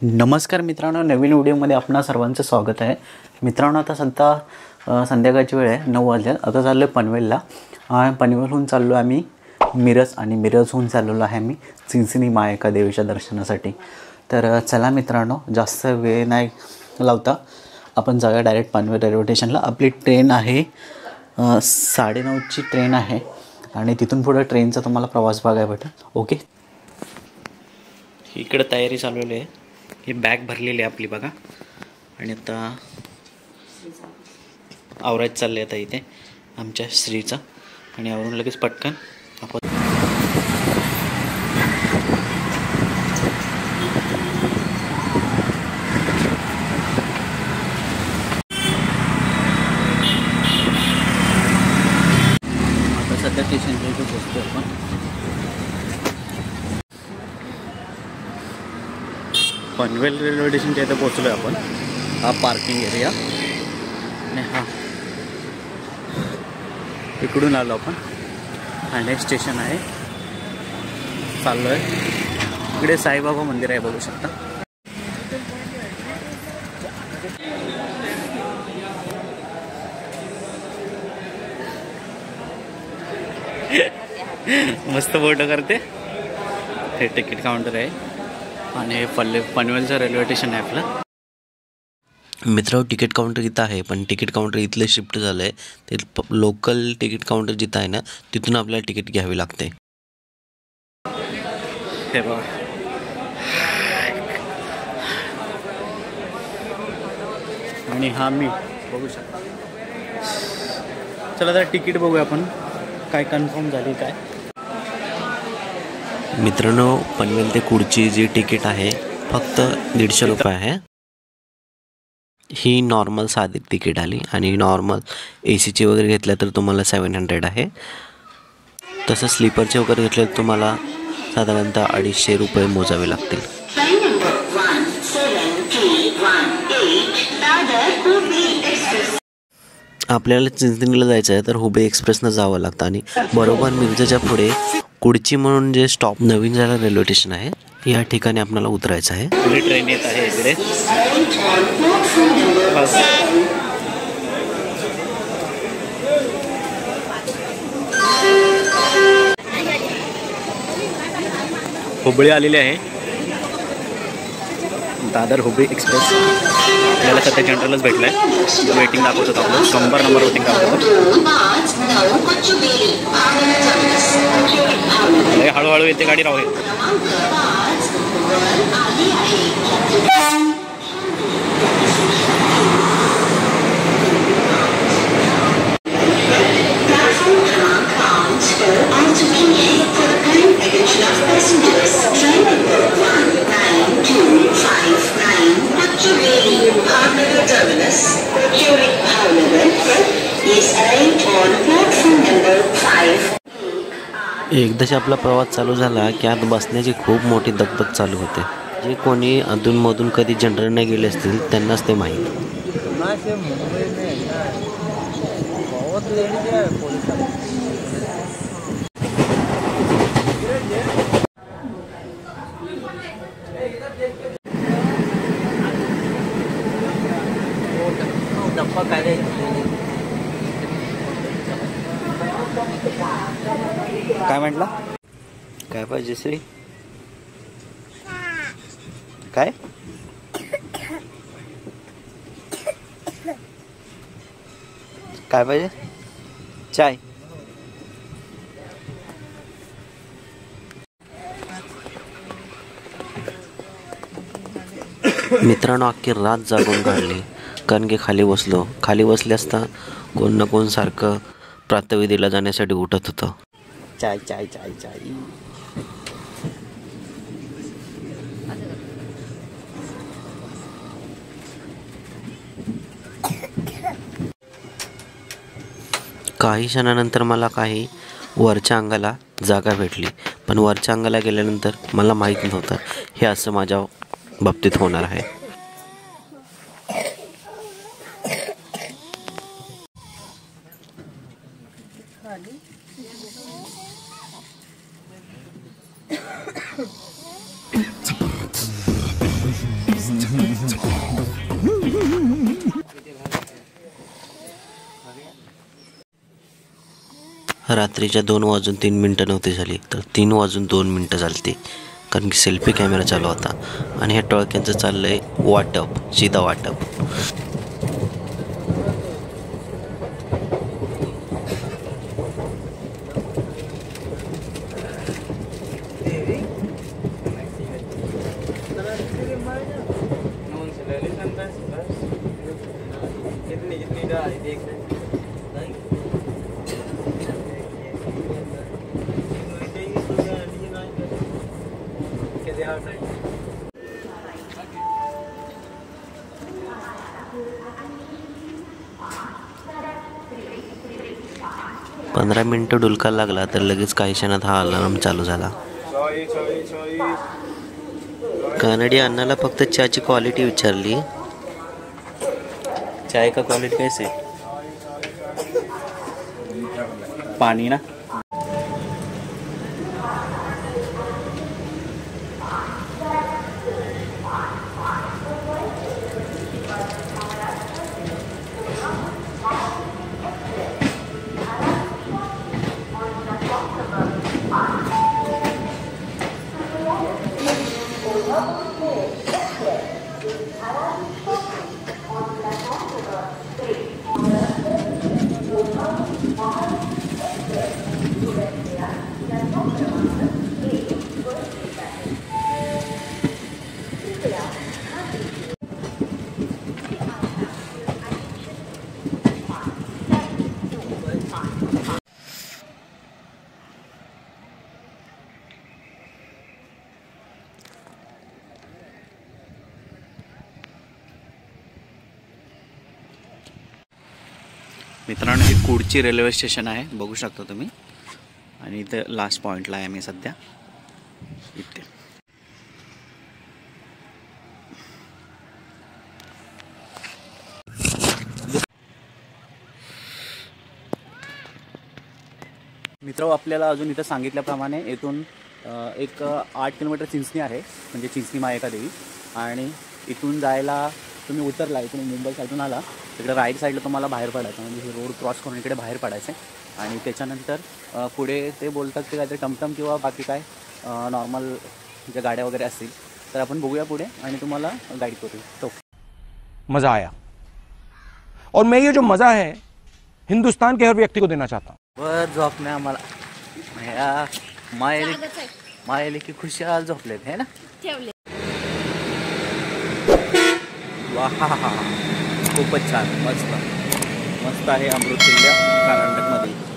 नमस्कार मित्रांनो, नवीन व्हिडिओमध्ये आपणा सर्वांचं स्वागत आहे. मित्रांनो, आता सध्या संध्याकाळची वेळ आहे, 9 वाजले. आता चाललो आहे पनवेलला. पनवेलहून चाललो आहे आम्ही मिरज आणि मिरजहून चाललेलो आहे आम्ही चिंचणी मायका देवीच्या दर्शनासाठी. तर चला मित्रांनो, जास्त वेळ नाही लावता आपण जाऊया डायरेक्ट पनवेल रेल्वे स्टेशनला. आपली ट्रेन आहे 9:30ची ट्रेन आहे आणि तिथून पुढे ट्रेनचा तुम्हाला प्रवास बघायला भेटेल. ओके, इकडे तयारी चालवली आहे. ही बॅग भरलेली आहे आपली बघा. आणि आता आवरायचं चाललं आहे आता इथे आमच्या श्रीचं. आणि आवरून लगेच पटकन आपण आता सध्या स्टेशनला इथे पोहोचतो आपण. पनवेल रेल्वे स्टेशनच्या इथे पोहोचलो आहे आपण. हा पार्किंग एरिया आणि हा इकडून आलो आपण. हा नेक्स्ट स्टेशन आहे. चाललो आहे इकडे साईबाबा मंदिर आहे, बघू शकता. मस्त फोटो करते. हे तिकीट काउंटर आहे आणि हे पनवेलचं रेल्वे स्टेशन आहे आपलं. मित्रांनो, तिकीट काउंटर इथं आहे, पण तिकीट काउंटर इथले शिफ्ट झालं आहे. ते लोकल तिकीट काउंटर जिथं आहे ना, तिथून आपल्याला तिकीट घ्यावे लागते. हे बघा, आणि हा मी बघू शकता. चला तर तिकीट बघूया आपण काय कन्फर्म झाली काय. मित्रांनो, पनवेल ते कुडची जी तिकीट आहे फक्त 150 रुपये आहे. ही नॉर्मल साधी तिकीट आली आणि नॉर्मल ACची वगैरे घेतलं तर तुम्हाला 700 आहे. तसं स्लीपरचे वगैरे घेतले तर तुम्हाला साधारणतः 250 रुपये मोजावे लागतील. आपल्याला चिंचणीला जायचं आहे तर हुबळी एक्सप्रेसनं जावं लागतं आणि बरोबर मिरजेच्या पुढे कुडची म्हणून जे स्टॉप नवीन झालं रेल्वे स्टेशन आहे, या ठिकाणी आपल्याला उतरायचं आहे. पुढे ट्रेन येत आहे इकडे. हुबळी आलेली आहे. दादर हुबळी एक्सप्रेस. आपल्याला सध्या जनरलच भेटलं आहे. वेटिंग दाखवत होतं आपलं 100 नंबर वेटिंग दाखवत. हळूहळू येते गाडी, राहू. एकदाच आपला प्रवास चालू झाला की आत बसण्याची खूप मोठी दगदग चालू होते. जे कोणी अधूनमधून कधी जनरलने गेले असतील त्यांनाच ते माहीत. काय म्हटला? काय पाहिजे श्री? काय काय पाहिजे? चाय. मित्रांनो, अख्खी रात जागून काढली कारण की खाली बसले असता कोण ना कोण सारखं प्रातःविधीला जाण्यासाठी उठत होतं. चाय चाय चाय चाय. काही क्षणानंतर मला काही वरच्या अंगाला जागा भेटली, पण वरच्या अंगाला गेल्यानंतर मला माहीत नव्हतं हे असं माझ्या बाबतीत होणार आहे. रात्रीच्या 2:03 नव्हती झाली तर 3:02 झाली, कारण की सेल्फी कॅमेरा चालू होता. आणि ह्या टोळक्यांचं चाललं आहे वाटप, सीधा वाटप. पंधरा मिनिटं डुलका लागला तर लगेच काही क्षणात हा अलार्म चालू झाला. कानडी अण्णाला फक्त चहाची क्वालिटी विचारली. चाय का क्वालिटी कैसे? पाणी ना. मित्रांनो, ही कुडची रेल्वे स्टेशन आहे, बघू शकता तुम्ही. आणि इथे लास्ट पॉईंटला आहे मी सध्या इथे. मित्र, आपल्याला अजून इथं सांगितल्याप्रमाणे इथून एक 8 किलोमीटर चिंचणी आहे, म्हणजे चिंचणी मायेका देवी. आणि इथून जायला तुम्ही उतरला, इथून मुंबई साईडून आला तिकडे राईट साईडला तुम्हाला बाहेर पडायचं, म्हणजे हे रोड क्रॉस करून इकडे बाहेर पडायचं. आणि त्याच्यानंतर पुढे ते बोलतात की काहीतरी टमटम किंवा बाकी काय नॉर्मल ज्या गाड्या वगैरे असतील तर आपण बघूया पुढे आणि तुम्हाला गाईड करू. तो मज़ा आया और मैं ये जो मज़ा है हिंदुस्तान के हर व्यक्ति को देना चाहता हूँ. वर झोपणे आम्हाला मायले की खुशाल झोपलेत है ना. वाह, खूपच छान, मस्त मस्त आहे. अमृत किल्ला कर्नाटकमध्ये.